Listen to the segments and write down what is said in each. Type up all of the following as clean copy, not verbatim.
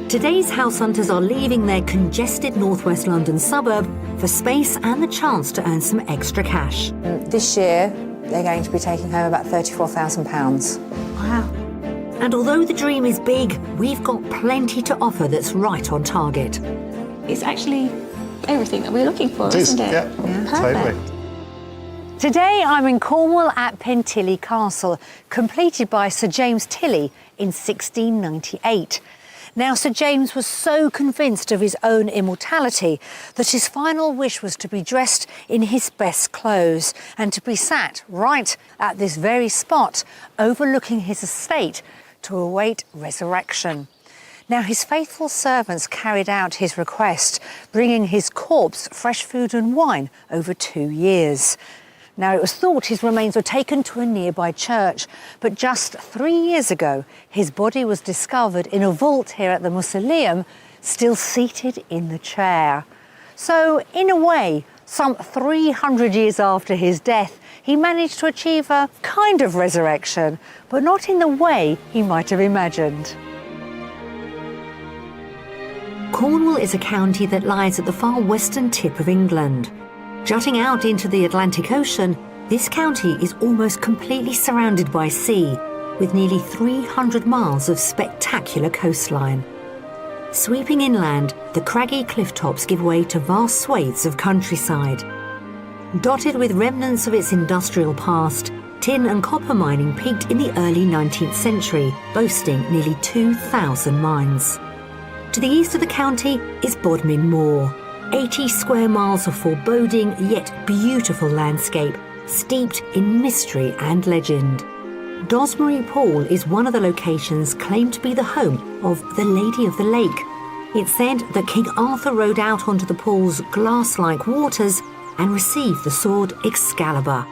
Today's house hunters are leaving their congested northwest London suburb for space and the chance to earn some extra cash. This year, they're going to be taking home about £34,000. Wow. And although the dream is big, we've got plenty to offer that's right on target. It's actually everything that we're looking for, isn't it? Yeah, totally. Today I'm in Cornwall at Pentilly Castle, completed by Sir James Tilley in 1698. Now, Sir James was so convinced of his own immortality that his final wish was to be dressed in his best clothes and to be sat right at this very spot overlooking his estate to await resurrection. Now, his faithful servants carried out his request, bringing his corpse fresh food and wine over 2 years. Now, it was thought his remains were taken to a nearby church, but just 3 years ago, his body was discovered in a vault here at the mausoleum, still seated in the chair. So, in a way, some 300 years after his death, he managed to achieve a kind of resurrection, but not in the way he might have imagined. Cornwall is a county that lies at the far western tip of England. Jutting out into the Atlantic Ocean, this county is almost completely surrounded by sea, with nearly 300 miles of spectacular coastline. Sweeping inland, the craggy cliff tops give way to vast swathes of countryside. Dotted with remnants of its industrial past, tin and copper mining peaked in the early 19th century, boasting nearly 2,000 mines. To the east of the county is Bodmin Moor, 80 square miles of foreboding yet beautiful landscape, steeped in mystery and legend. Dosmery Pool is one of the locations claimed to be the home of the Lady of the Lake. It's said that King Arthur rode out onto the pool's glass-like waters and received the sword Excalibur.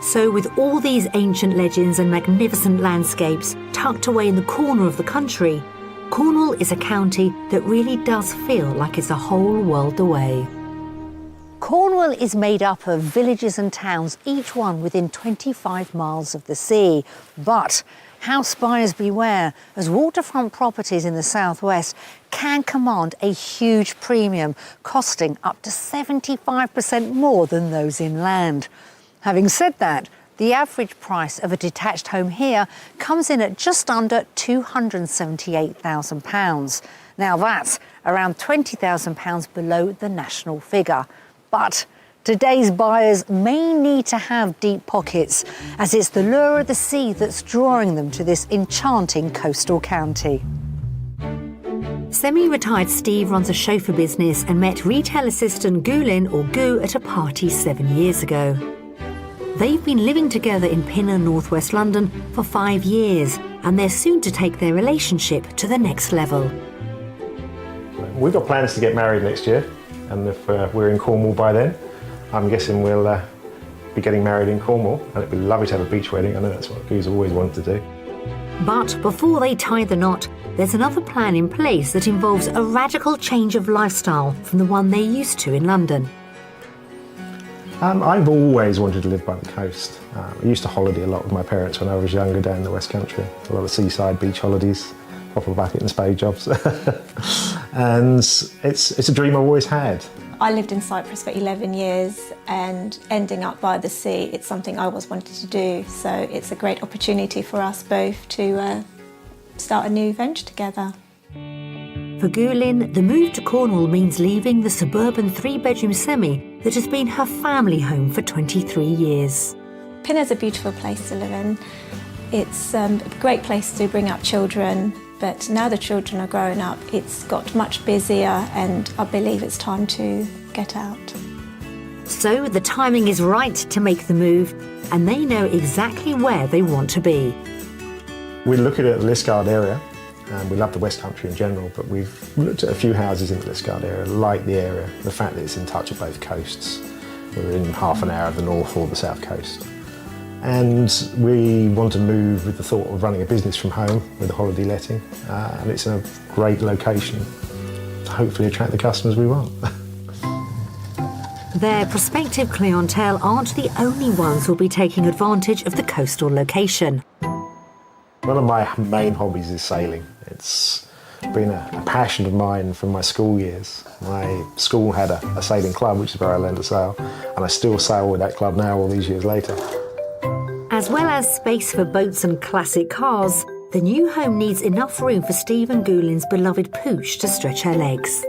So with all these ancient legends and magnificent landscapes tucked away in the corner of the country, Cornwall is a county that really does feel like it's a whole world away. Cornwall is made up of villages and towns, each one within 25 miles of the sea. But house buyers beware, as waterfront properties in the southwest can command a huge premium, costing up to 75% more than those inland. Having said that, the average price of a detached home here comes in at just under £278,000. Now that's around £20,000 below the national figure. But today's buyers may need to have deep pockets, as it's the lure of the sea that's drawing them to this enchanting coastal county. Semi-retired Steve runs a chauffeur business and met retail assistant Gulin, or Goo, at a party 7 years ago. They've been living together in Pinner, northwest London, for 5 years, and they're soon to take their relationship to the next level. We've got plans to get married next year, and if we're in Cornwall by then, I'm guessing we'll be getting married in Cornwall, and it'd be lovely to have a beach wedding. I know that's what Goo's always wanted to do. But before they tie the knot, there's another plan in place that involves a radical change of lifestyle from the one they're used to in London. I've always wanted to live by the coast. I used to holiday a lot with my parents when I was younger down in the West Country. A lot of seaside beach holidays, proper bucket and spade jobs. And it's a dream I've always had. I lived in Cyprus for 11 years, and ending up by the sea, it's something I always wanted to do. So it's a great opportunity for us both to start a new venture together. For Gulin, the move to Cornwall means leaving the suburban 3-bedroom semi that has been her family home for 23 years. Pinner's a beautiful place to live in. It's a great place to bring up children, but now the children are growing up, it's got much busier, and I believe it's time to get out. So the timing is right to make the move, and they know exactly where they want to be. We're looking at the Liskeard area. We love the West Country in general, but we've looked at a few houses in the Liskeard area, like the area, the fact that it's in touch of both coasts. We're in half an hour of the north or the south coast. And we want to move with the thought of running a business from home with a holiday letting. And it's a great location to hopefully attract the customers we want. Their prospective clientele aren't the only ones who'll be taking advantage of the coastal location. One of my main hobbies is sailing. It's been a passion of mine from my school years. My school had a sailing club, which is where I learned to sail, and I still sail with that club now all these years later. As well as space for boats and classic cars, the new home needs enough room for Stephen Goulin's beloved Pooch to stretch her legs.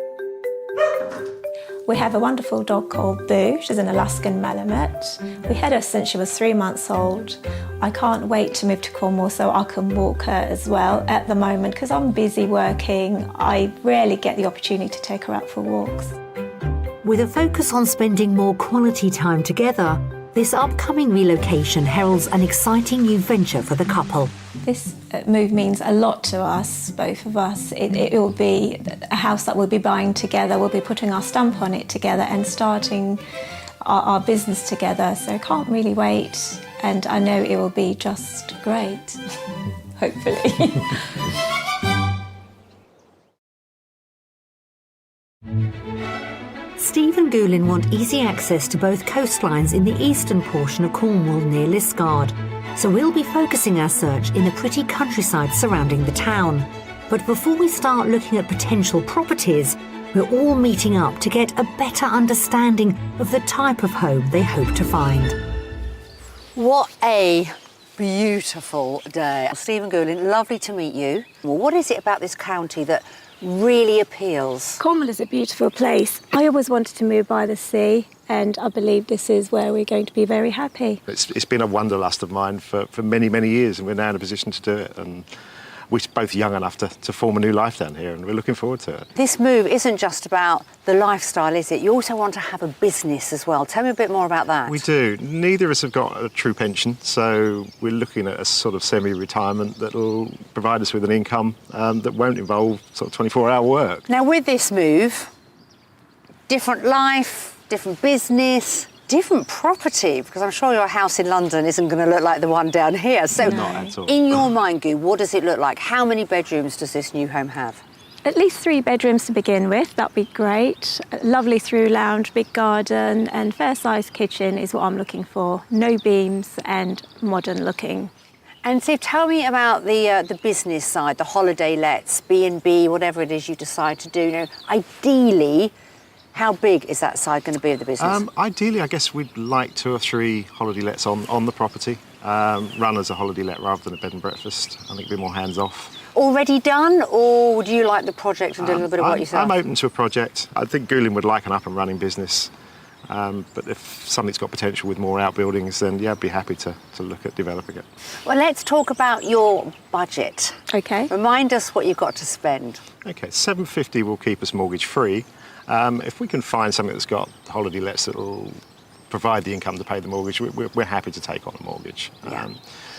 We have a wonderful dog called Boo. She's an Alaskan Malamute. We had her since she was 3 months old. I can't wait to move to Cornwall so I can walk her as well at the moment because I'm busy working. I rarely get the opportunity to take her out for walks. With a focus on spending more quality time together, this upcoming relocation heralds an exciting new venture for the couple. This move means a lot to us, both of us. It will be a house that we'll be buying together. We'll be putting our stamp on it together and starting our business together. So I can't really wait. And I know it will be just great, hopefully. Steve and Goulin want easy access to both coastlines in the eastern portion of Cornwall near Liskeard, so we'll be focusing our search in the pretty countryside surrounding the town. But before we start looking at potential properties, we're all meeting up to get a better understanding of the type of home they hope to find. What a beautiful day. Stephen Goulin, lovely to meet you. Well, what is it about this county that really appeals? Cornwall is a beautiful place. I always wanted to move by the sea, and I believe this is where we're going to be very happy. It's been a wanderlust of mine for many, many years, and we're now in a position to do it. And we're both young enough to form a new life down here, and we're looking forward to it. This move isn't just about the lifestyle, is it? You also want to have a business as well. Tell me a bit more about that. We do. Neither of us have got a true pension, so we're looking at a sort of semi-retirement that will provide us with an income that won't involve sort of 24-hour work. Now, with this move, different life, different business, different property, because I'm sure your house in London isn't going to look like the one down here. So, Not at all. In your mind, Goo, what does it look like? How many bedrooms does this new home have? At least 3 bedrooms to begin with, that'd be great. A lovely through lounge, big garden and fair-sized kitchen is what I'm looking for. No beams and modern looking. And Steve, tell me about the business side, the holiday lets, B&B, whatever it is you decide to do. You know, ideally, how big is that side going to be of the business? Ideally, I guess we'd like 2 or 3 holiday lets on the property, run as a holiday let rather than a bed and breakfast. I think it'd be more hands-off. Already done, or would you like the project and do a little bit of what yourself? I'm open to a project. I think Goulin would like an up-and-running business, but if something's got potential with more outbuildings, then yeah, I'd be happy to look at developing it. Well, let's talk about your budget. Okay. Remind us what you've got to spend. Okay, $750 will keep us mortgage-free. If we can find something that's got holiday lets that will provide the income to pay the mortgage, we're happy to take on a mortgage. Yeah.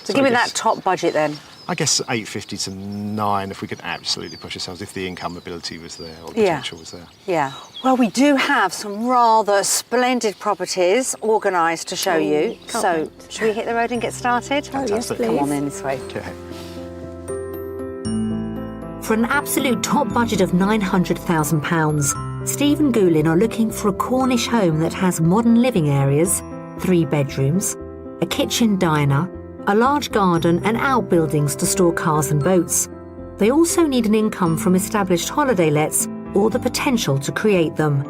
So give me that top budget then. I guess $850 to $9 if we could absolutely push ourselves, if the income ability was there or the potential was there. Yeah. Well, we do have some rather splendid properties organised to show you. So, should we hit the road and get started? Oh, yes, please. Come on in this way. Okay. For an absolute top budget of £900,000, Steve and Goulin are looking for a Cornish home that has modern living areas, 3 bedrooms, a kitchen diner, a large garden and outbuildings to store cars and boats. They also need an income from established holiday lets or the potential to create them.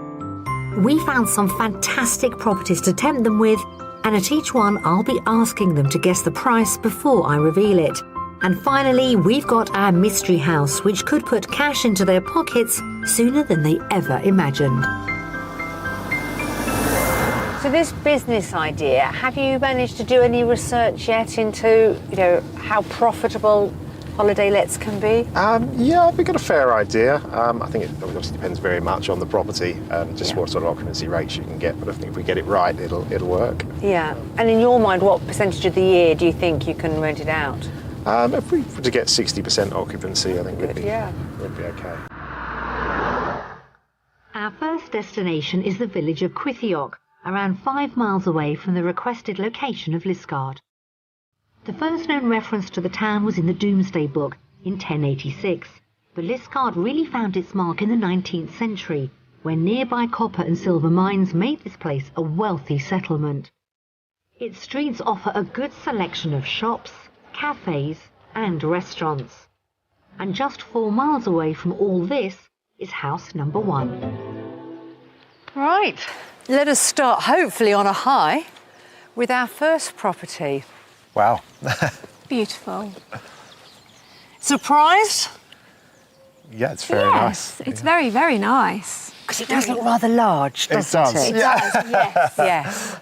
We found some fantastic properties to tempt them with, and at each one I'll be asking them to guess the price before I reveal it. And finally, we've got our mystery house, which could put cash into their pockets sooner than they ever imagined. So this business idea, have you managed to do any research yet into, how profitable holiday lets can be? Yeah, we've got a fair idea. I think it obviously depends very much on the property, what sort of occupancy rates you can get. But I think if we get it right, it'll work. Yeah. And in your mind, what percentage of the year do you think you can rent it out? If we were to get 60% occupancy, I think we'd be okay. Our first destination is the village of Quithiok, around 5 miles away from the requested location of Liskeard. The first known reference to the town was in the Domesday Book in 1086, but Liskeard really found its mark in the 19th century, when nearby copper and silver mines made this place a wealthy settlement. Its streets offer a good selection of shops, cafes and restaurants. And just 4 miles away from all this is house number 1. Right. Let us start, hopefully on a high, with our first property. Wow. Beautiful. Surprised? Yeah, it's very Yes, nice. it's very, very nice. Because it does look rather large, doesn't it? does. It does, yes. Yes.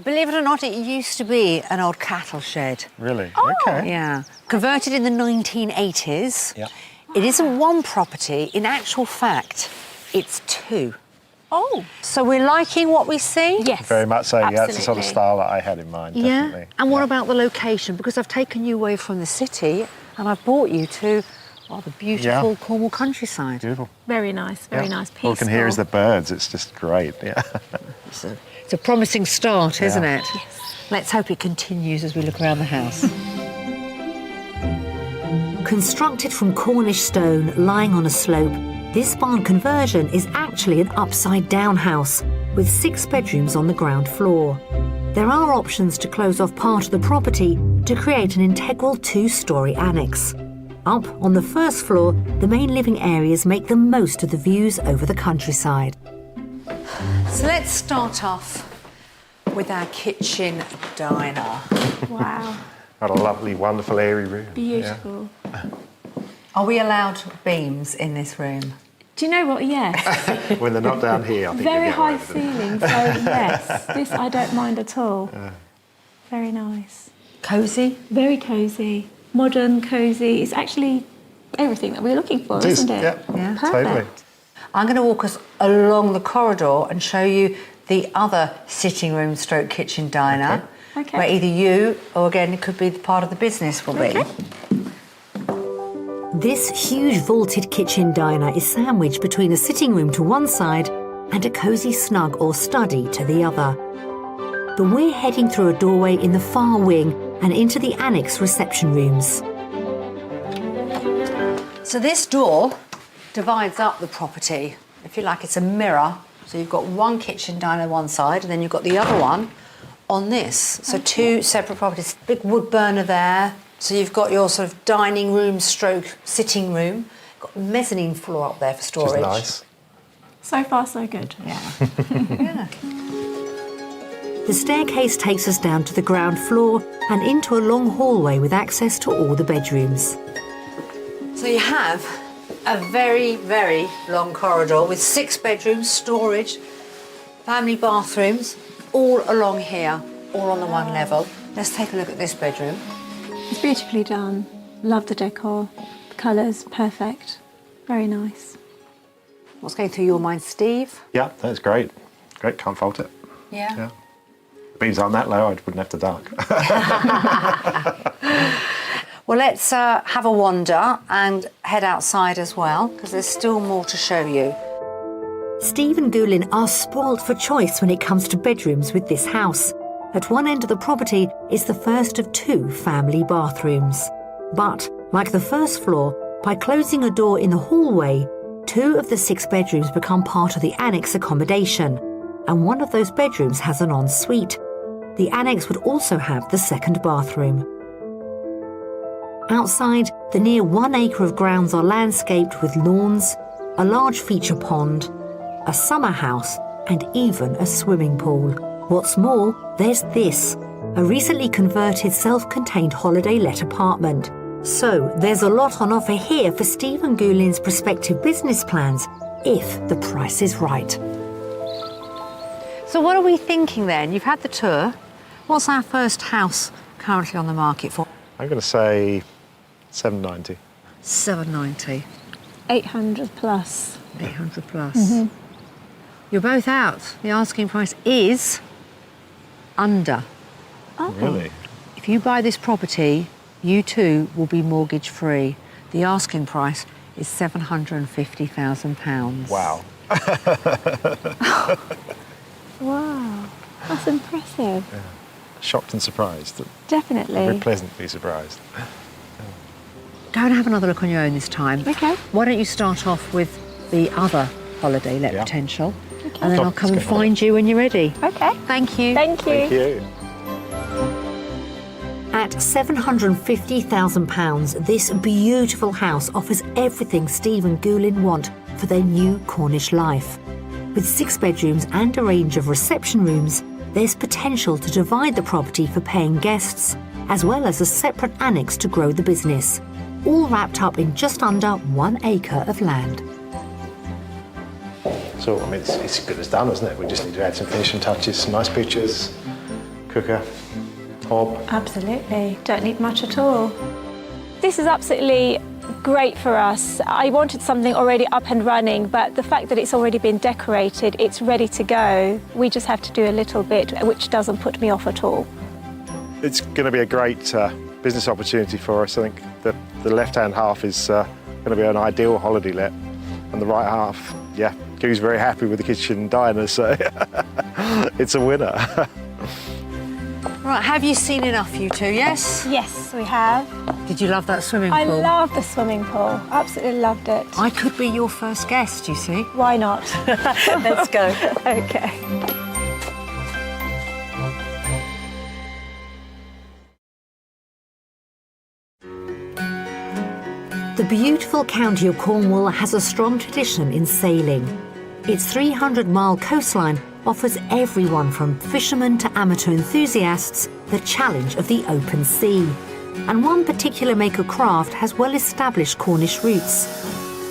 Believe it or not, it used to be an old cattle shed. Really? Oh. Okay. Yeah. Converted in the 1980s. Yeah. It isn't one property. In actual fact, it's 2. Oh, So we're liking what we see? yes. Very much so. Yeah, that's the sort of absolutely. style that I had in mind. Yeah. Definitely. And what Yeah. about the location? Because I've taken you away from the city and I've brought you to the beautiful Yeah. Cornwall countryside. Beautiful. Very nice, very Yeah. nice. Peaceful. All you can hear is the birds. It's just great. Yeah. It's a promising start, isn't Yeah. it? Yes. Let's hope it continues as we look around the house. Constructed from Cornish stone lying on a slope, this barn conversion is actually an upside-down house with 6 bedrooms on the ground floor. There are options to close off part of the property to create an integral 2-storey annex. Up on the first floor, the main living areas make the most of the views over the countryside. So let's start off with our kitchen diner. Wow, Got a lovely, wonderful, airy room. beautiful. Are we allowed beams in this room? Do you know what? Yes. Yeah. When they're not down here, I think Very you get high away with it. ceiling, so yes, this I don't mind at all. Very nice. Cosy? Very cosy. Modern, cosy. It's actually everything that we're looking for, It is, isn't it? yeah. Perfect. Totally. I'm going to walk us along the corridor and show you the other sitting room stroke kitchen diner. Okay. Where either you or again it could be part of the business will be. Okay. This huge vaulted kitchen diner is sandwiched between a sitting room to one side and a cosy snug or study to the other. But we're heading through a doorway in the far wing and into the annex reception rooms. So this door divides up the property. If you like, it's a mirror. So you've got one kitchen diner one side and then you've got the other one on this. So 2 separate properties. Big wood burner there. So you've got your sort of dining room stroke sitting room. Got mezzanine floor up there for Which storage. is nice. So far, so good. Yeah. Yeah. The staircase takes us down to the ground floor and into a long hallway with access to all the bedrooms. So you have a very, very long corridor with 6 bedrooms, storage, family bathrooms, all along here, all on the one level. Let's take a look at this bedroom. It's beautifully done. Love the decor. The colours, perfect. Very nice. What's going through your mind, Steve? Yeah, that's great. Great, can't fault it. Yeah. Beams aren't that low, I wouldn't have to duck. Well, let's have a wander and head outside as well, because there's still more to show you. Steve and Goulin are spoilt for choice when it comes to bedrooms with this house. At one end of the property is the first of 2 family bathrooms. But, like the first floor, by closing a door in the hallway, 2 of the 6 bedrooms become part of the annex accommodation, and one of those bedrooms has an ensuite. The annex would also have the second bathroom. Outside, the near 1 acre of grounds are landscaped with lawns, a large feature pond, a summer house, and even a swimming pool. What's more, there's this, a recently converted self-contained holiday let apartment. So there's a lot on offer here for Steve and Goulin's prospective business plans, if the price is right. So what are we thinking then? You've had the tour. What's our first house currently on the market for? I'm going to say 790. 790. 800 plus. 800 plus. You're both out. The asking price is under. Really? If you buy this property, you too will be mortgage free. The asking price is £750,000. Wow. Wow, that's impressive. Shocked and surprised. Definitely. Very pleasantly surprised. Go and have another look on your own this time. Okay. Why don't you start off with the other holiday let Yeah. potential, Okay. and then I'll come and find you when you're ready. Okay. Thank you. Thank you. Thank you. At £750,000, this beautiful house offers everything Steve and Goulin want for their new Cornish life. With 6 bedrooms and a range of reception rooms, there's potential to divide the property for paying guests, as well as a separate annex to grow the business, all wrapped up in just under 1 acre of land. So, I mean, it's as good as done, isn't it? We just need to add some finishing touches, some nice pictures, cooker, hob. Absolutely, don't need much at all. This is absolutely great for us. I wanted something already up and running, but the fact that it's already been decorated, it's ready to go. We just have to do a little bit, which doesn't put me off at all. It's going to be a great business opportunity for us. I think the left-hand half is going to be an ideal holiday let, and the right half, yeah, Goo's very happy with the kitchen and diner, so it's a winner. Right, have you seen enough, you two, yes? Yes, we have. Did you love that swimming pool? I love the swimming pool. Absolutely loved it. I could be your first guest, you see. Why not? Let's go. Okay. The beautiful county of Cornwall has a strong tradition in sailing. Its 300-mile coastline offers everyone from fishermen to amateur enthusiasts the challenge of the open sea. And one particular make of craft has well-established Cornish roots.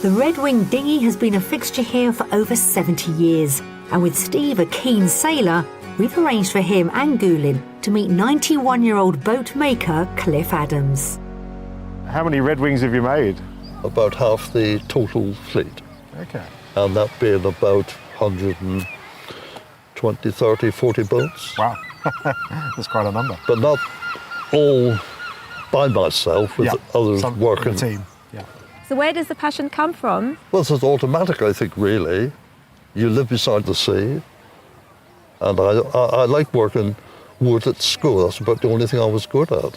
The Red Wing dinghy has been a fixture here for over 70 years, and with Steve a keen sailor, we've arranged for him and Goulin to meet 91-year-old boat maker Cliff Adams. How many Red Wings have you made? About half the total fleet. Okay. And that being about 120, 30, 40 boats. Wow, that's quite a number. But not all by myself, with others some working. in the team. Yeah. So where does the passion come from? Well, it's automatic, I think, really. You live beside the sea, and I like working wood at school. That's about the only thing I was good at.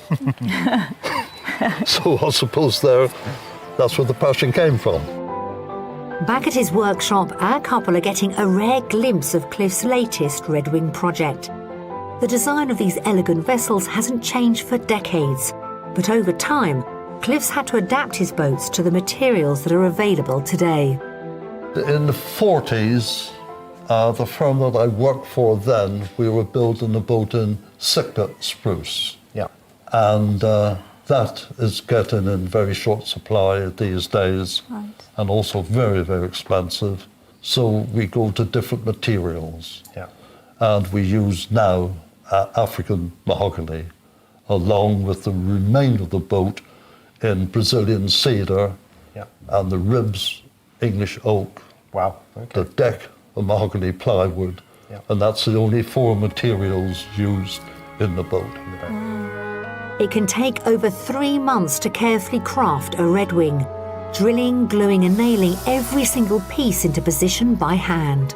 So I suppose that's where the passion came from. Back at his workshop, our couple are getting a rare glimpse of Cliff's latest Red Wing project. The design of these elegant vessels hasn't changed for decades, but over time, Cliff's had to adapt his boats to the materials that are available today. In the 40s, the firm that I worked for then, we were building a boat in Sitka spruce. Yeah. And that is getting in very short supply these days, Right. and also very, very expensive. So we go to different materials. Yeah. And we use now African mahogany, along with the remainder of the boat in Brazilian cedar, and the ribs, English oak, Wow. Okay. the deck, a mahogany plywood, and that's the only 4 materials used in the boat. It can take over 3 months to carefully craft a Red Wing, drilling, gluing and nailing every single piece into position by hand.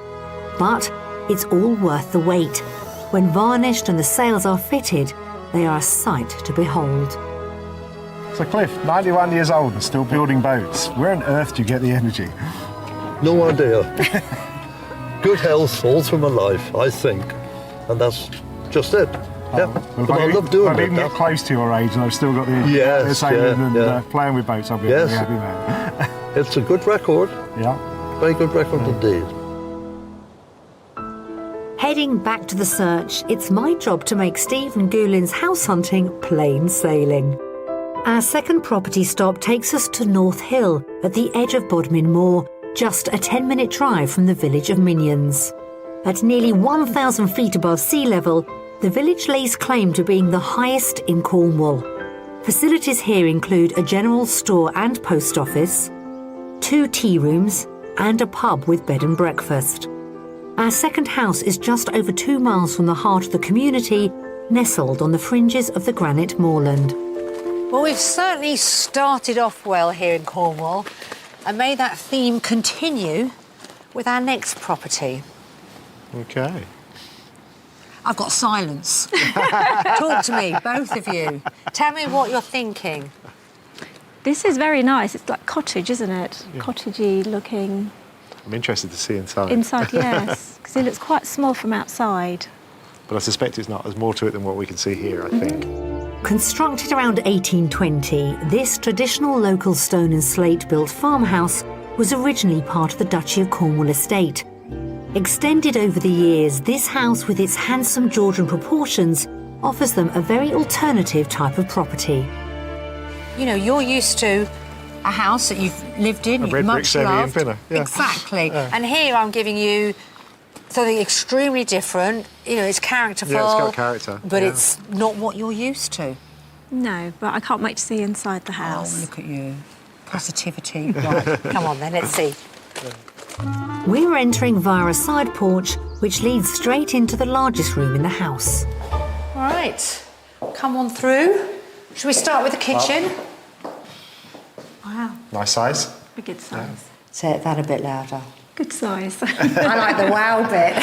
But it's all worth the wait. When varnished and the sails are fitted, they are a sight to behold. So Cliff, 91 years old and still building boats. Where on earth do you get the energy? No idea. Good health all through my life, I think, and that's just it. Yeah, but I love doing I've it. even got close to your age and I've still got the sailing and playing with boats. I'll be a very happy man. It's a good record. Yeah. Very good record indeed. Heading back to the search, it's my job to make Steve and Goulin's house hunting plain sailing. Our second property stop takes us to North Hill at the edge of Bodmin Moor, just a 10-minute drive from the village of Minions. At nearly 1,000 feet above sea level, the village lays claim to being the highest in Cornwall. Facilities here include a general store and post office, 2 tea rooms, and a pub with bed and breakfast. Our second house is just over 2 miles from the heart of the community, nestled on the fringes of the granite moorland. Well, we've certainly started off well here in Cornwall, and may that theme continue with our next property. Okay. I've got silence. Talk to me, both of you. Tell me what you're thinking. This is very nice. It's like cottage, isn't it? Yeah. Cottagey looking. I'm interested to see inside. Inside, yes, because it looks quite small from outside. But I suspect it's not. There's more to it than what we can see here, I think. Constructed around 1820, this traditional local stone and slate built farmhouse was originally part of the Duchy of Cornwall estate. Extended over the years, this house with its handsome Georgian proportions offers them a very alternative type of property. You know, you're used to a house that you've lived in, you've red brick much semi and loved. pinner, yeah. Exactly. And here I'm giving you something extremely different. You know, it's characterful. Yeah, it's got character. But yeah. it's not what you're used to. No, but I can't wait to see inside the house. Oh, look at you. Positivity. Right, come on then, let's see. We're entering via a side porch, which leads straight into the largest room in the house. All right, come on through. Should we start with the kitchen? Wow. Nice size. A good size. Say that a bit louder. Good size. I like the wow bit.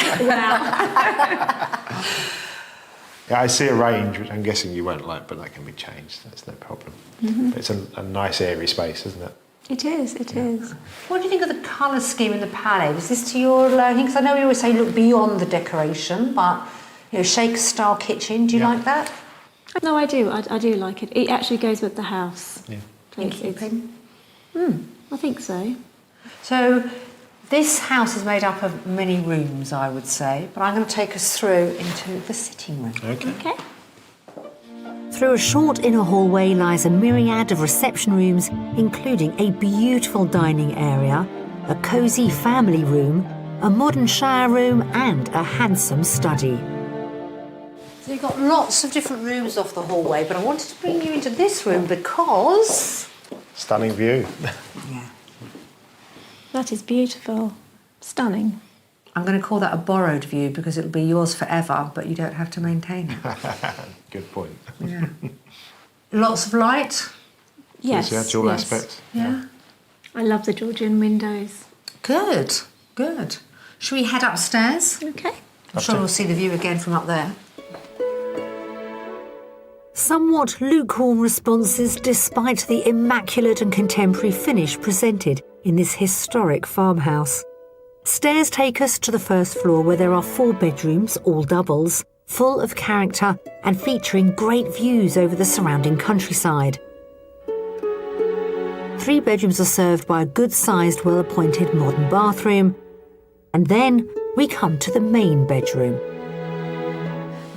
Yeah, I see a range, which I'm guessing you won't like, but that can be changed. That's no problem. But it's a nice airy space, isn't it? It is, it is. What do you think of the colour scheme in the palette? Is this to your liking? Because I know we always say look beyond the decoration, but, you know, Shaker-style kitchen, do you like that? No, I do. I do like it. It actually goes with the house. Yeah. In keeping? I think so. So this house is made up of many rooms, I would say, but I'm going to take us through into the sitting room. Okay. Okay. Through a short inner hallway lies a myriad of reception rooms, including a beautiful dining area, a cosy family room, a modern shower room and a handsome study. So you've got lots of different rooms off the hallway, but I wanted to bring you into this room because... Stunning view. Yeah. That is beautiful. Stunning. I'm going to call that a borrowed view because it'll be yours forever, but you don't have to maintain it. Good point. Yeah. Lots of light. Yes. Yeah, dual yes. aspect. Yeah. I love the Georgian windows. Good, good. Should we head upstairs? Okay. I'm sure we'll see the view again from up there. Somewhat lukewarm responses despite the immaculate and contemporary finish presented in this historic farmhouse. Stairs take us to the first floor where there are 4 bedrooms, all doubles, full of character and featuring great views over the surrounding countryside. 3 bedrooms are served by a good-sized, well-appointed modern bathroom. And then we come to the main bedroom.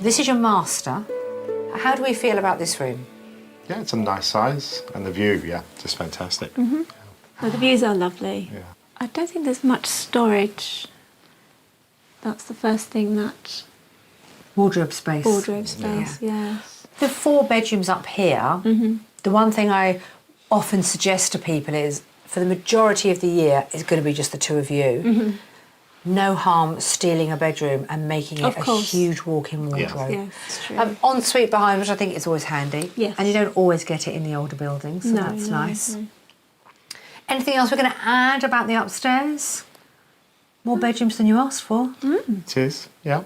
This is your master. How do we feel about this room? Yeah, it's a nice size. And the view, yeah, just fantastic. Oh, the views are lovely. Yeah. I don't think there's much storage. That's the first thing that... Wardrobe space. Wardrobe space, yes. The 4 bedrooms up here, the one thing I often suggest to people is, for the majority of the year, it's going to be just the 2 of you. No harm stealing a bedroom and making it Of a course. huge walk-in wardrobe. Yes, it's true. Ensuite behind, which I think is always handy. Yes. And you don't always get it in the older buildings, so No, that's no, nice. no. Anything else we're going to add about the upstairs? More bedrooms than you asked for. It is, yeah.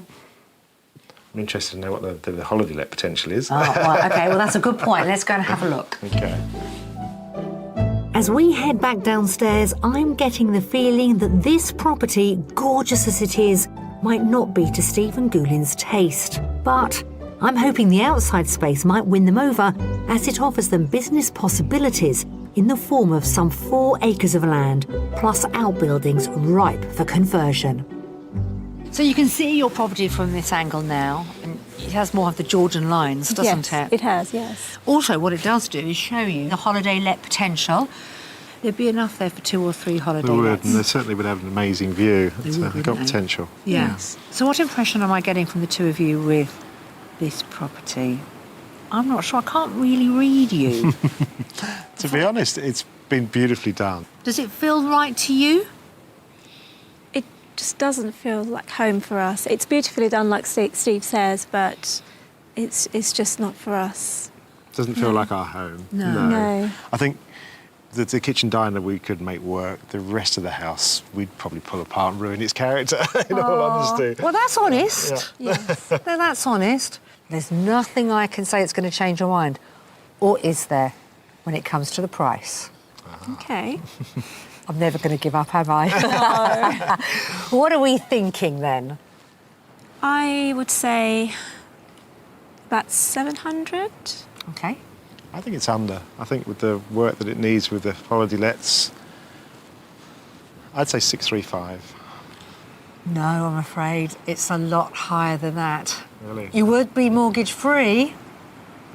I'm interested to know what the holiday let potential is. Oh, right, OK, well, that's a good point. Let's go and have a look. Okay. As we head back downstairs, I'm getting the feeling that this property, gorgeous as it is, might not be to Stephen Goulin's taste. But I'm hoping the outside space might win them over, as it offers them business possibilities in the form of some 4 acres of land, plus outbuildings ripe for conversion. So you can see your property from this angle now, and it has more of the Georgian lines, doesn't Yes, it has, yes. Also, what it does do is show you the holiday let potential. There'd be enough there for 2 or 3 holiday They would, lets. and they certainly would have an amazing view. They've got wouldn't they? potential. Yes. So what impression am I getting from the 2 of you with this property? I'm not sure. I can't really read you. To be honest, it's been beautifully done. Does it feel right to you? It just doesn't feel like home for us. It's beautifully done, like Steve says, but it's just not for us. Doesn't feel like our home. No. I think the kitchen diner we could make work. The rest of the house we'd probably pull apart and ruin its character, in all honesty. Well, that's honest. Yes. No, that's honest. There's nothing I can say that's going to change your mind. Or is there, when it comes to the price? Okay. I'm never going to give up, am I? No. What are we thinking then? I would say about 700. Okay. I think it's under. I think with the work that it needs with the holiday lets, I'd say 635. No, I'm afraid it's a lot higher than that. Really? You would be mortgage free,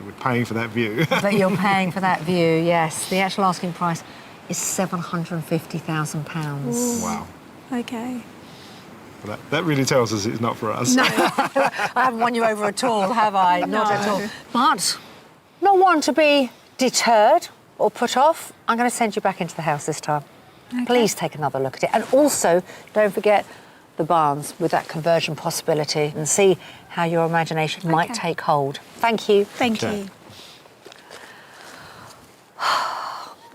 We're paying for that view. but you're paying for that view, yes. The actual asking price is £750,000. Wow. Okay. Well, that really tells us it's not for us. No, I haven't won you over at all, have I? Not at all. But not one to be deterred or put off. I'm going to send you back into the house this time. Okay. Please take another look at it. And also, don't forget the barns with that conversion possibility and see how your imagination might take hold. Thank you. Thank you.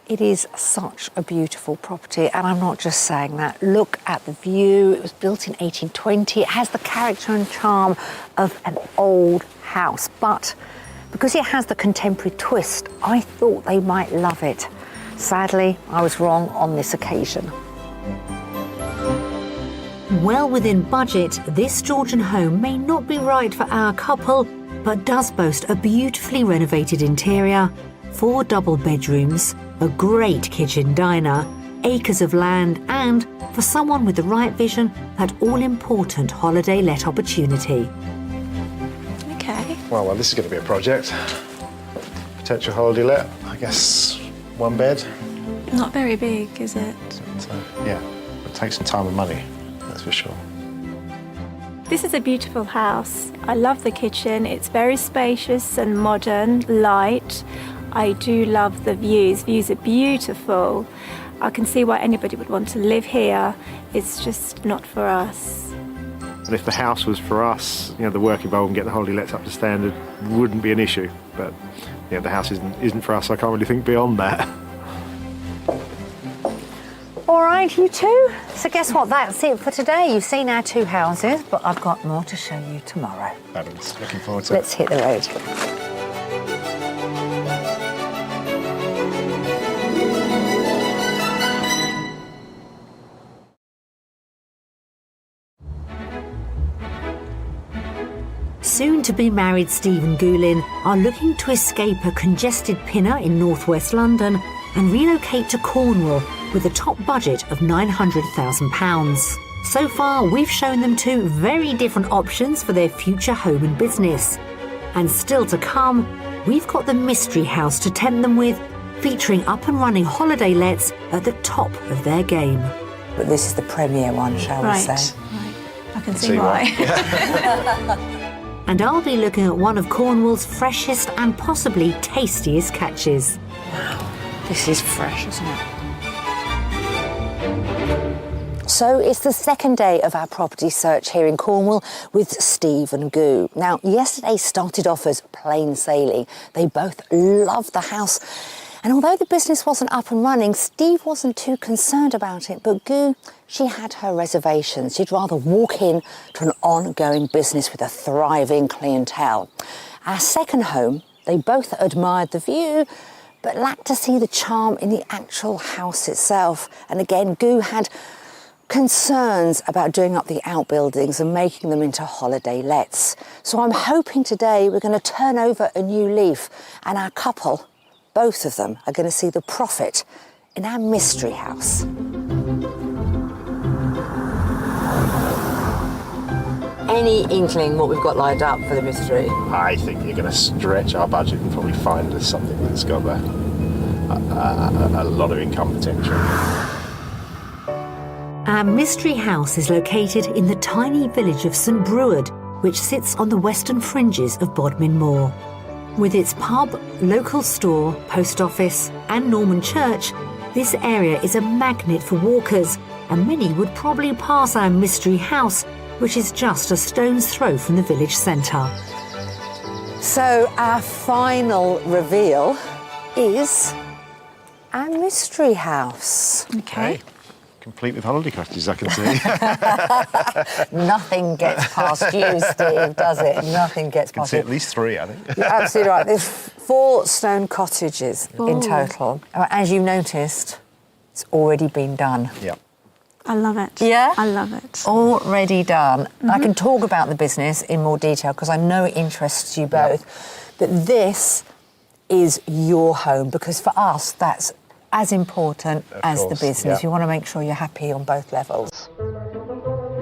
It is such a beautiful property, and I'm not just saying that. Look at the view. It was built in 1820. It has the character and charm of an old house, but because it has the contemporary twist, I thought they might love it. Sadly, I was wrong on this occasion. Well within budget, this Georgian home may not be right for our couple, but does boast a beautifully renovated interior, 4 double bedrooms, a great kitchen diner, acres of land, and, for someone with the right vision, that all-important holiday let opportunity. Okay. Well, this is going to be a project. Potential holiday let, I guess 1 bed. Not very big, is it? So, yeah, it takes some time and money, that's for sure. This is a beautiful house. I love the kitchen. It's very spacious and modern, light. I do love the views. Views are beautiful. I can see why anybody would want to live here. It's just not for us. And if the house was for us, the work involved in getting the holiday lets up to standard wouldn't be an issue. But the house isn't for us. I can't really think beyond that. All right, you two. So guess what? That's it for today. You've seen our 2 houses, but I've got more to show you tomorrow. Fabulous. Looking forward to it. Let's hit the road. Soon-to-be-married Steve and Goulin are looking to escape a congested Pinner in northwest London and relocate to Cornwall with a top budget of £900,000. So far, we've shown them 2 very different options for their future home and business. And still to come, we've got the mystery house to tempt them with, featuring up-and-running holiday lets at the top of their game. But this is the premier one, shall we say? Right. I can see why. And I'll be looking at one of Cornwall's freshest and possibly tastiest catches. Wow, this is fresh, isn't it? So it's the second day of our property search here in Cornwall with Steve and Goo. Now, yesterday started off as plain sailing. They both loved the house. And although the business wasn't up and running, Steve wasn't too concerned about it. But Goo, she had her reservations. She'd rather walk in to an ongoing business with a thriving clientele. Our second home, they both admired the view, but lacked to see the charm in the actual house itself. And again, Goo had concerns about doing up the outbuildings and making them into holiday lets. So I'm hoping today we're going to turn over a new leaf and our couple, both of them, are going to see the profit in our mystery house. Any inkling what we've got lined up for the mystery? I think you're going to stretch our budget and probably find us something that's got a lot of income potential. Our mystery house is located in the tiny village of St Breward, which sits on the western fringes of Bodmin Moor. With its pub, local store, post office and Norman church, this area is a magnet for walkers, and many would probably pass our mystery house, which is just a stone's throw from the village centre. So our final reveal is our mystery house. Okay. Complete with holiday cottages, I can see. Nothing gets past you, Steve, does it? Nothing gets I can past see you. at least 3, I think. You're absolutely right. There's 4 stone cottages in total. As you noticed, it's already been done. Yeah. I love it. Yeah? I love it. Already done. I can talk about the business in more detail because I know it interests you both. But this is your home, because for us that's as important as the course, business. yeah. You want to make sure you're happy on both levels.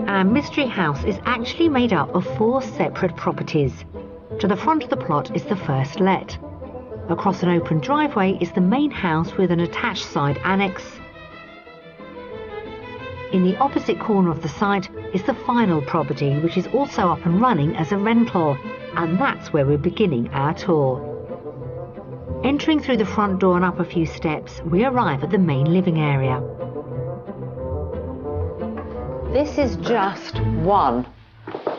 Our mystery house is actually made up of 4 separate properties. To the front of the plot is the first let. Across an open driveway is the main house with an attached side annex. In the opposite corner of the site is the final property, which is also up and running as a rental, and that's where we're beginning our tour. Entering through the front door and up a few steps, we arrive at the main living area. This is just one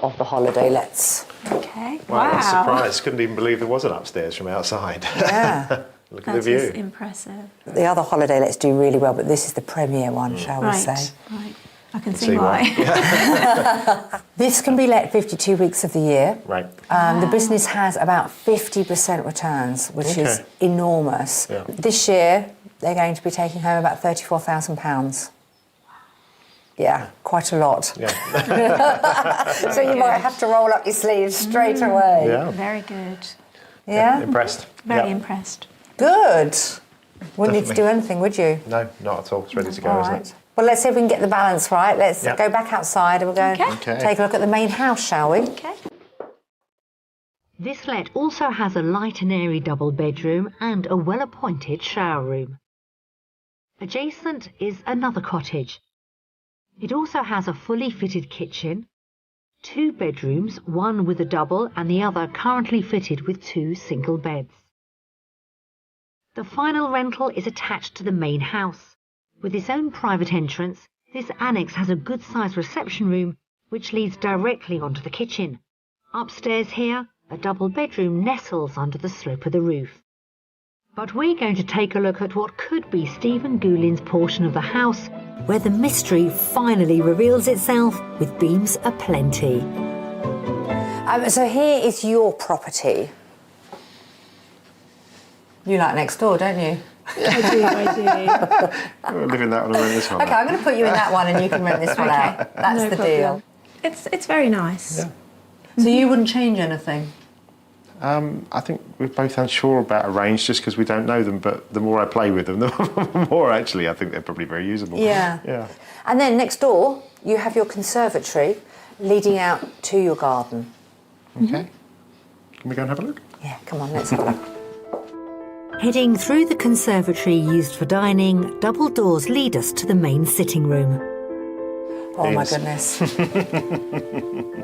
of the holiday lets. Okay. Well, I was wow. surprised. Couldn't even believe there was an upstairs from outside. Yeah. Look at That the is view. impressive. The other holiday lets do really well, but this is the premier one, shall we Right, say. right. I can see See why. why. This can be let 52 weeks of the year. Right. The business has about 50% returns, which is Okay. enormous. Yeah. This year, they're going to be taking home about £34,000. Yeah, quite a lot. Yeah. So you might have to roll up your sleeves straight away. Yeah. Very good. Yeah? Impressed. Very Yeah. impressed. Good. Wouldn't need to Definitely. do anything, would you? No, not at all. It's ready to go, All isn't right. it? Well, let's see if we can get the balance right. Let's Yeah. go back outside and we'll go Okay. take a look at the main house, shall we? Okay. This let also has a light and airy double bedroom and a well-appointed shower room. Adjacent is another cottage. It also has a fully fitted kitchen, 2 bedrooms, one with a double and the other currently fitted with 2 single beds. The final rental is attached to the main house. With its own private entrance, this annex has a good-sized reception room which leads directly onto the kitchen. Upstairs here, a double bedroom nestles under the slope of the roof. But we're going to take a look at what could be Stephen Goulin's portion of the house, where the mystery finally reveals itself with beams aplenty. So here is your property. You like next door, don't you? I We'll live in that one and rent this one. Okay, I'm going to put you in that one and you can rent this one Okay. out. That's No the problem. deal. It's very nice. Yeah. So you wouldn't change anything? I think we're both unsure about a range just because we don't know them, but the more I play with them, the more actually I think they're probably very usable. Yeah. Yeah. And then next door, you have your conservatory leading out to your garden. Okay. Can we go and have a look? Yeah, come on, let's have a look. Heading through the conservatory used for dining, double doors lead us to the main sitting room. Oh my Yes. goodness.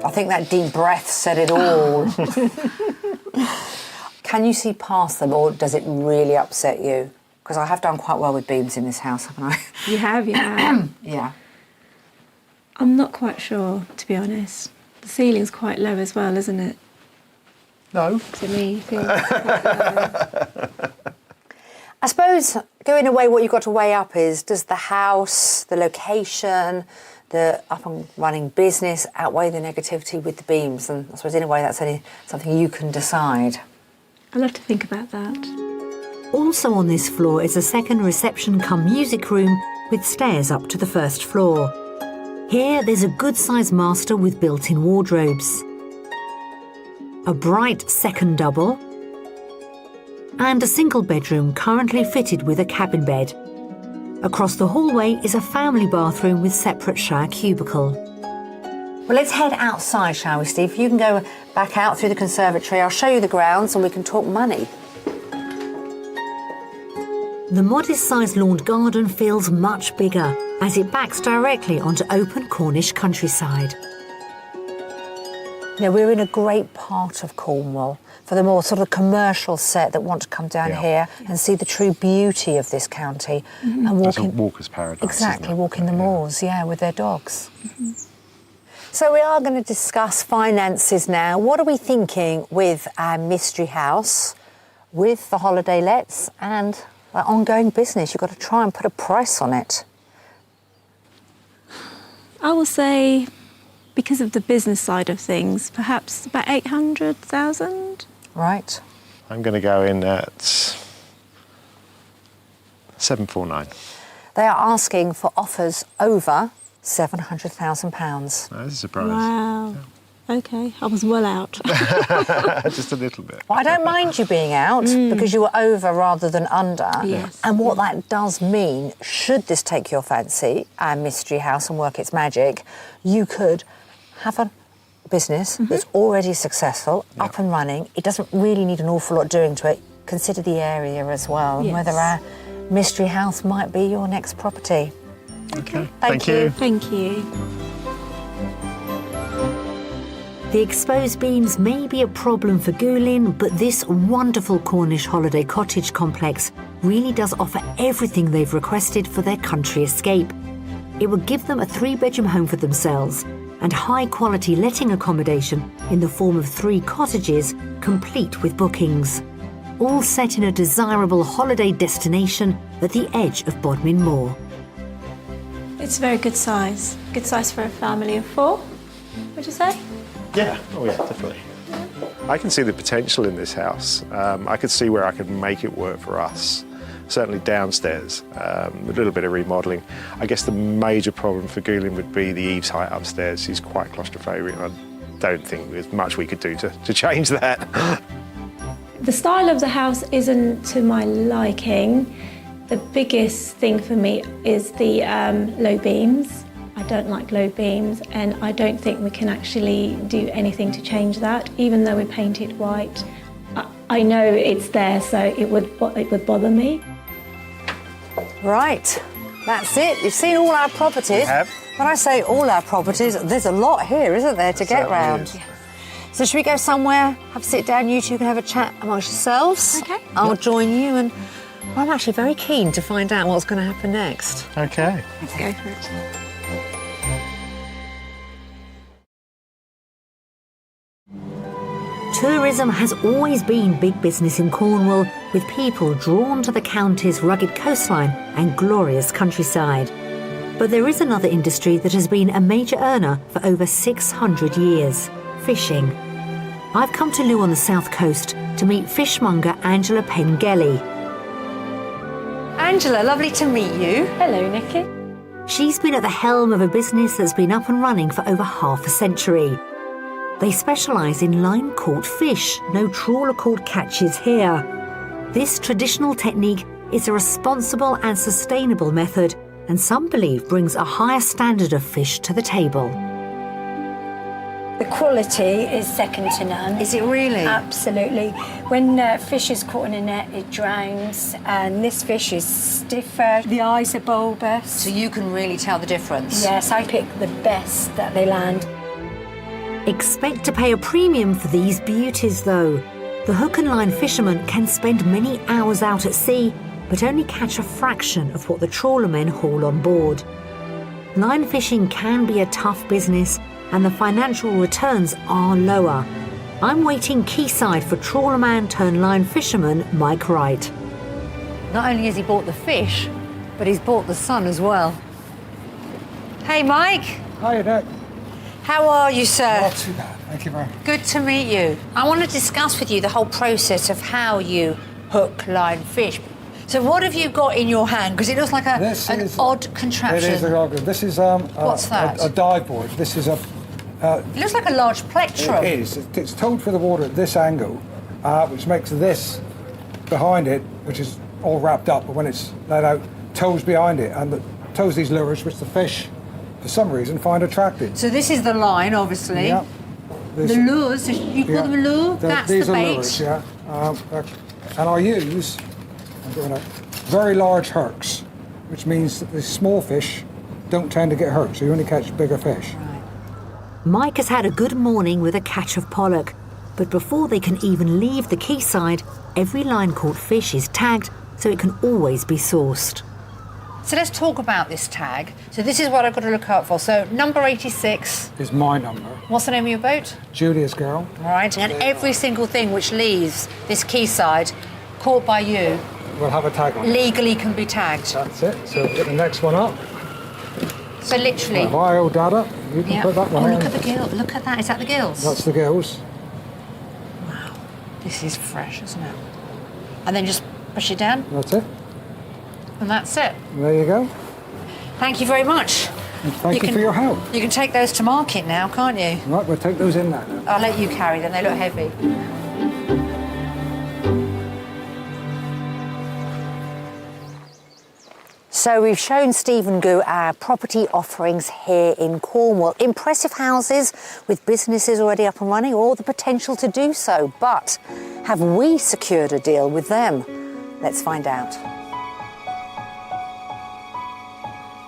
I think that deep breath said it all. Can you see past them or does it really upset you? Because I have done quite well with beams in this house, haven't I? You have, yeah. Yeah. I'm not quite sure, to be honest. The ceiling's quite low as well, isn't it? No. To me, it feels quite low. I suppose going away, what you've got to weigh up is, does the house, the location, the up and running business outweigh the negativity with the beams? And I suppose in a way that's only something you can decide. I'll have to think about that. Also on this floor is a second reception cum music room with stairs up to the first floor. Here there's a good-sized master with built-in wardrobes, a bright second double, and a single bedroom currently fitted with a cabin bed. Across the hallway is a family bathroom with separate shower cubicle. Well, let's head outside, shall we, Steve? You can go back out through the conservatory. I'll show you the grounds and we can talk money. The modest-sized lawned garden feels much bigger as it backs directly onto open Cornish countryside. Now, we're in a great part of Cornwall for the more sort of commercial set that want to come down Yeah. here and see the true beauty of this county and walk It's a in. walker's paradise. Exactly, isn't it? walk in the Yeah. moors, yeah, with their dogs. So we are going to discuss finances now. What are we thinking with our mystery house, with the holiday lets and our ongoing business? You've got to try and put a price on it. I will say, because of the business side of things, perhaps about 800,000. Right. I'm going to go in at 749. They are asking for offers over £700,000. That's a surprise. Wow. Okay, I was well out. Just a little bit. Well, I don't mind you being out because you were over rather than under. Yes. And what that does mean, should this take your fancy, and Mystery House, and work its magic, you could have a business that's already successful, up and running. It doesn't really need an awful lot doing to it. Consider the area as well, and Yes. whether our Mystery House might be your next property. Okay. Thank you. Thank you. The exposed beams may be a problem for Goulin, but this wonderful Cornish holiday cottage complex really does offer everything they've requested for their country escape. It will give them a 3-bedroom home for themselves and high-quality letting accommodation in the form of 3 cottages, complete with bookings. All set in a desirable holiday destination at the edge of Bodmin Moor. It's a very good size. Good size for a family of 4, would you say? Yeah, oh yeah, definitely. I can see the potential in this house. I could see where I could make it work for us. Certainly downstairs, a little bit of remodelling. I guess the major problem for Goulin would be the eaves height upstairs. He's quite claustrophobic, and I don't think there's much we could do to change that. The style of the house isn't to my liking. The biggest thing for me is the low beams. I don't like low beams, and I don't think we can actually do anything to change that, even though we paint it white. I know it's there, so it would bother me. Right, that's it. You've seen all our properties. We have. When I say all our properties, there's a lot here, isn't there, to get Certainly round? is. So should we go somewhere, have a sit down, you two can have a chat amongst yourselves? Okay. I'll join you, and I'm actually very keen to find out what's going to happen next. Okay. Let's go for it. Tourism has always been big business in Cornwall, with people drawn to the county's rugged coastline and glorious countryside. But there is another industry that has been a major earner for over 600 years: fishing. I've come to Looe on the south coast to meet fishmonger Angela Pengelly. Angela, lovely to meet you. Hello, Nikki. She's been at the helm of a business that's been up and running for over half a century. They specialise in line-caught fish, no trawler-caught catches here. This traditional technique is a responsible and sustainable method, and some believe brings a higher standard of fish to the table. The quality is second to none. Is it really? Absolutely. When fish is caught in a net, it drowns, and this fish is stiffer. The eyes are bulbous. So you can really tell the difference? Yes, I pick the best that they land. Expect to pay a premium for these beauties, though. The hook and line fisherman can spend many hours out at sea, but only catch a fraction of what the trawlermen haul on board. Line fishing can be a tough business, and the financial returns are lower. I'm waiting quayside for trawlerman turned line fisherman Mike Wright. Not only has he bought the fish, but he's bought the sun as well. Hey, Mike. Hiya, Nick. How are you, sir? Not too bad, thank you very much. Good to meet you. I want to discuss with you the whole process of how you hook, line, fish. So what have you got in your hand? Because it looks like an odd contraption. It is a log. This is What's that? a dive board. This is a. It looks like a large plectrum. It is. It's towed for the water at this angle, which makes this behind it, which is all wrapped up, but when it's let out, tows behind it, and it tows these lures, which the fish, for some reason, find attractive. So this is the line, obviously. Yeah. The lures, you call them a lure? That's these the are bait. lures, yeah. And I use very large hurks, which means that the small fish don't tend to get hurt, so you only catch bigger fish. Mike has had a good morning with a catch of pollock, but before they can even leave the quayside, every line-caught fish is tagged so it can always be sourced. So let's talk about this tag. So this is what I've got to look out for. So number 86. Is my number. What's the name of your boat? Julia's Girl. Right. And every single thing which leaves this quayside, caught by you, We'll have a tag on it. legally can be tagged. That's it. So get the next one up. So literally. My old dada. You can Yeah. put that one look in. at the gill. Look at that. Is that the gills? That's the gills. Wow. This is fresh, isn't it? And then just push it down, That's it. and that's it. There you go. Thank you very much. And thank you for your help. You can take those to market now, can't you? Right, we'll take those in now. I'll let you carry them, they look heavy. So we've shown Stephen Gu our property offerings here in Cornwall. Impressive houses with businesses already up and running, or the potential to do so. But have we secured a deal with them? Let's find out.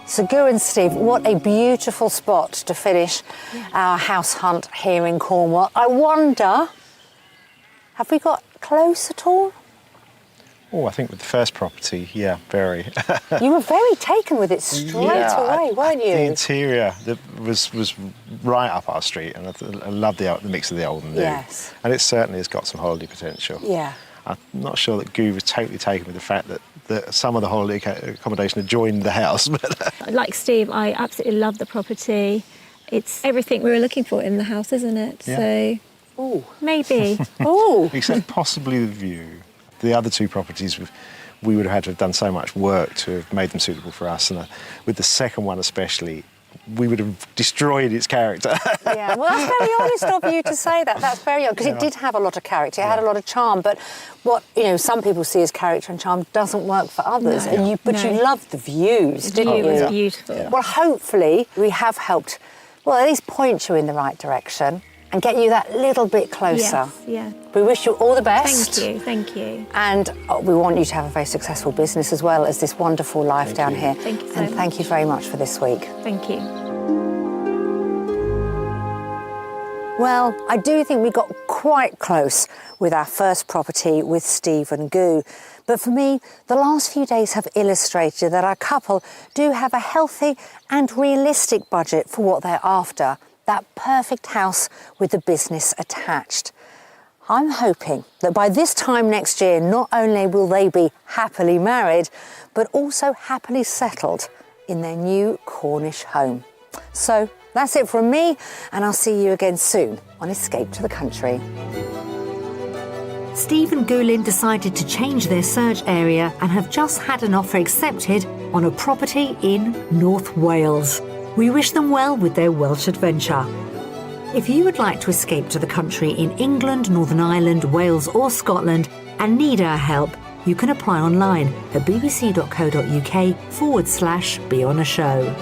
So Gu and Steve, what a beautiful spot to finish our house hunt here in Cornwall. I wonder, have we got close at all? Oh, I think with the first property, yeah, very. You were very taken with it straight away, weren't you? The interior was right up our street, and I love the mix of the old and new. Yes. And it certainly has got some holiday potential. Yeah. I'm not sure that Gu was totally taken with the fact that some of the holiday accommodation had joined the house. Like Steve, I absolutely love the property. It's everything we were looking for in the house, isn't it? Yeah. So, Ooh. maybe. Ooh. Except possibly the view. The other two properties, we would have had to have done so much work to have made them suitable for us. And with the second one especially, we would have destroyed its character. Yeah, well, that's very honest of you to say that. That's very honest, because it did have a lot of character. It had a lot of charm. But what some people see as character and charm doesn't work for others. No. And you loved the views, didn't you? The view was beautiful. Yeah. Well, hopefully we have helped. Well, at least point you in the right direction and get you that little bit closer. Yes, yeah. We wish you all the best. Thank you. And we want you to have a very successful business as well as this wonderful life down here. Thank you so and much. thank you very much for this week. Thank you. Well, I do think we got quite close with our first property with Steve and Gu. But for me, the last few days have illustrated that our couple do have a healthy and realistic budget for what they're after. That perfect house with the business attached. I'm hoping that by this time next year, not only will they be happily married, but also happily settled in their new Cornish home. So that's it from me, and I'll see you again soon on Escape to the Country. Steve and Gulin decided to change their search area and have just had an offer accepted on a property in North Wales. We wish them well with their Welsh adventure. If you would like to escape to the country in England, Northern Ireland, Wales or Scotland and need our help, you can apply online at bbc.co.uk/be on a show.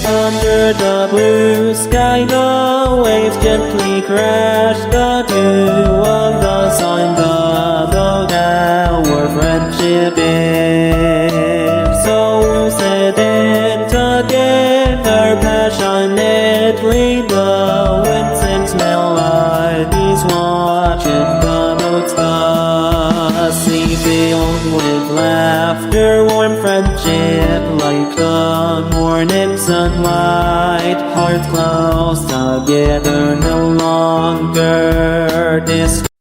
Under the blue sky, the waves gently crash. The dew of the sun, the boat our friendship is. So sedate together passionately, the wind sings melodies, watching the boats the sea filled with laughter, warm friendship like the morning sunlight, hearts close together, no longer distant.